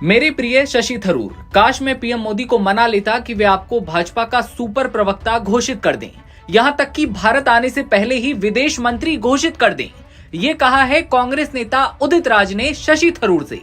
मेरे प्रिय शशि थरूर, काश मैं पीएम मोदी को मना लेता कि वे आपको भाजपा का सुपर प्रवक्ता घोषित कर दें, यहां तक कि भारत आने से पहले ही विदेश मंत्री घोषित कर दें। ये कहा है कांग्रेस नेता उदित राज ने शशि थरूर से।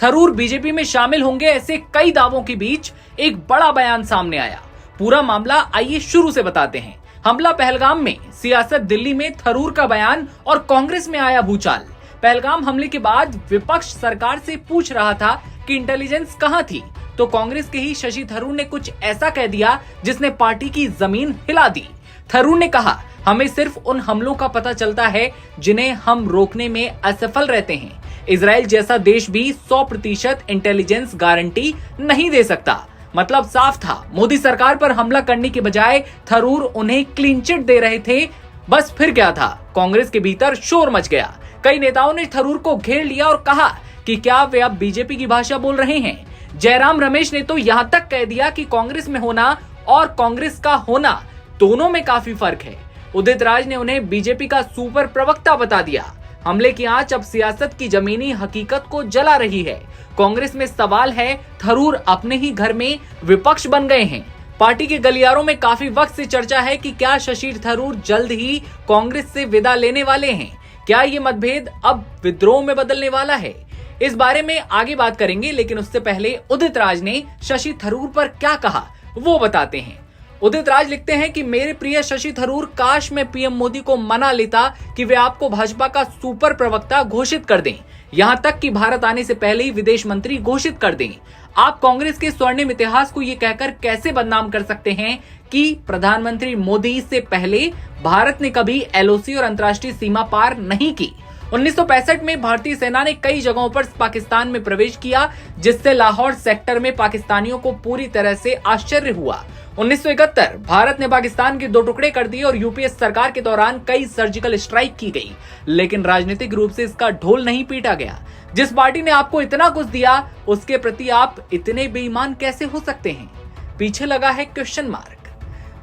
थरूर बीजेपी में शामिल होंगे ऐसे कई दावों के बीच एक बड़ा बयान सामने आया। पूरा मामला आइए शुरू से बताते हैं। हमला पहलगाम में, सियासत दिल्ली में थरूर का बयान और कांग्रेस में आया भूचाल। पहलगाम हमले के बाद विपक्ष सरकार से पूछ रहा था कि इंटेलिजेंस कहां थी, तो कांग्रेस के ही शशि थरूर ने कुछ ऐसा कह दिया जिसने पार्टी की जमीन हिला दी। थरूर ने कहा, हमें सिर्फ उन हमलों का पता चलता है जिन्हें हम रोकने में असफल रहते हैं। इजराइल जैसा देश भी 100% इंटेलिजेंस गारंटी नहीं दे सकता। मतलब साफ था, मोदी सरकार पर हमला करने के बजाय थरूर उन्हें क्लीन चिट दे रहे थे। बस फिर क्या था, कांग्रेस के भीतर शोर मच गया। कई नेताओं ने थरूर को घेर लिया और कहा कि क्या वे अब बीजेपी की भाषा बोल रहे हैं। जयराम रमेश ने तो यहाँ तक कह दिया कि कांग्रेस में होना और कांग्रेस का होना दोनों में काफी फर्क है। उदित राज ने उन्हें बीजेपी का सुपर प्रवक्ता बता दिया। हमले की आंच अब सियासत की जमीनी हकीकत को जला रही है। कांग्रेस में सवाल है, थरूर अपने ही घर में विपक्ष बन गए हैं। पार्टी के गलियारों में काफी वक्त से चर्चा है कि क्या शशि थरूर जल्द ही कांग्रेस से विदा लेने वाले हैं। क्या ये मतभेद अब विद्रोह में बदलने वाला है? इस बारे में आगे बात करेंगे, लेकिन उससे पहले उदित राज ने शशि थरूर पर क्या कहा वो बताते हैं। उदित राज लिखते हैं कि मेरे प्रिय शशि थरूर, काश मैं पीएम मोदी को मना लेता कि वे आपको भाजपा का सुपर प्रवक्ता घोषित कर दें, यहां तक कि भारत आने से पहले ही विदेश मंत्री घोषित कर दें। आप कांग्रेस के स्वर्णिम इतिहास को ये कहकर कैसे बदनाम कर सकते हैं कि प्रधानमंत्री मोदी से पहले भारत ने कभी एलओसी और अंतर्राष्ट्रीय सीमा पार नहीं की। 1965 में भारतीय सेना ने कई जगहों पर पाकिस्तान में प्रवेश किया, जिससे लाहौर सेक्टर में पाकिस्तानियों को पूरी तरह से आश्चर्य हुआ। 1971 भारत ने पाकिस्तान के 2 टुकड़े कर दिए और यूपीए सरकार के दौरान कई सर्जिकल स्ट्राइक की गई, लेकिन राजनीतिक रूप से इसका ढोल नहीं पीटा गया। जिस पार्टी ने आपको इतना कुछ दिया, उसके प्रति आप इतने बेईमान कैसे हो सकते हैं? पीछे लगा है क्वेश्चन मार्क।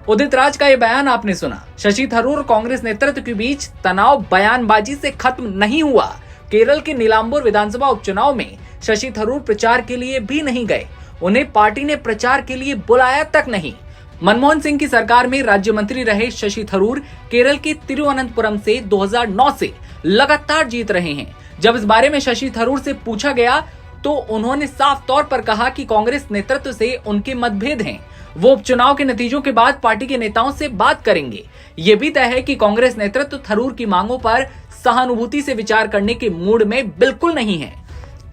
उदित राज का ये बयान आपने सुना। शशि थरूर और कांग्रेस नेतृत्व के बीच तनाव बयानबाजी से खत्म नहीं हुआ। केरल के नीलांबूर विधानसभा उपचुनाव में शशि थरूर प्रचार के लिए भी नहीं गए। उन्हें पार्टी ने प्रचार के लिए बुलाया तक नहीं। मनमोहन सिंह की सरकार में राज्य मंत्री रहे शशि थरूर केरल के तिरुवनंतपुरम से 2009 से लगातार जीत रहे हैं। जब इस बारे में शशि थरूर से पूछा गया तो उन्होंने साफ तौर पर कहा कि कांग्रेस नेतृत्व से उनके मतभेद हैं। वो उपचुनाव के नतीजों के बाद पार्टी के नेताओं से बात करेंगे। ये भी तय है कि कांग्रेस नेतृत्व थरूर की मांगों पर सहानुभूति से विचार करने के मूड में बिल्कुल नहीं है।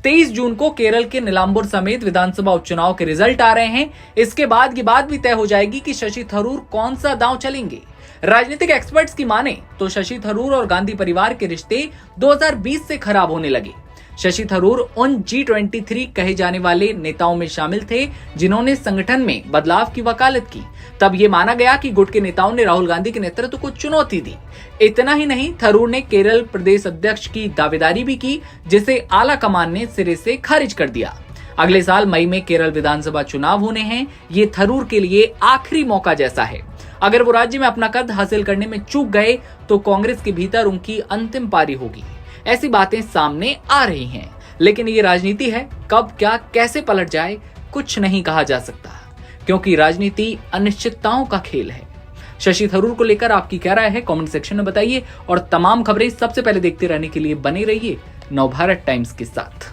23 जून को केरल के नीलांबूर समेत विधानसभा उपचुनाव के रिजल्ट आ रहे हैं। इसके बाद की बात भी तय हो जाएगी कि शशि थरूर कौन सा दांव चलेंगे। राजनीतिक एक्सपर्ट्स की माने तो शशि थरूर और गांधी परिवार के रिश्ते 2020 से खराब होने लगे। शशि थरूर उन G23 कहे जाने वाले नेताओं में शामिल थे जिन्होंने संगठन में बदलाव की वकालत की। तब ये माना गया कि गुट के नेताओं ने राहुल गांधी के नेतृत्व को चुनौती दी। इतना ही नहीं, थरूर ने केरल प्रदेश अध्यक्ष की दावेदारी भी की, जिसे आला कमान ने सिरे से खारिज कर दिया। अगले साल मई में केरल विधानसभा चुनाव होने हैं। ये थरूर के लिए आखिरी मौका जैसा है। अगर वो राज्य में अपना कद हासिल करने में चूक गए तो कांग्रेस के भीतर उनकी अंतिम पारी होगी। ऐसी बातें सामने आ रही हैं, लेकिन ये राजनीति है। कब क्या कैसे पलट जाए कुछ नहीं कहा जा सकता, क्योंकि राजनीति अनिश्चितताओं का खेल है। शशि थरूर को लेकर आपकी क्या राय है, कमेंट सेक्शन में बताइए और तमाम खबरें सबसे पहले देखते रहने के लिए बने रहिए नवभारत टाइम्स के साथ।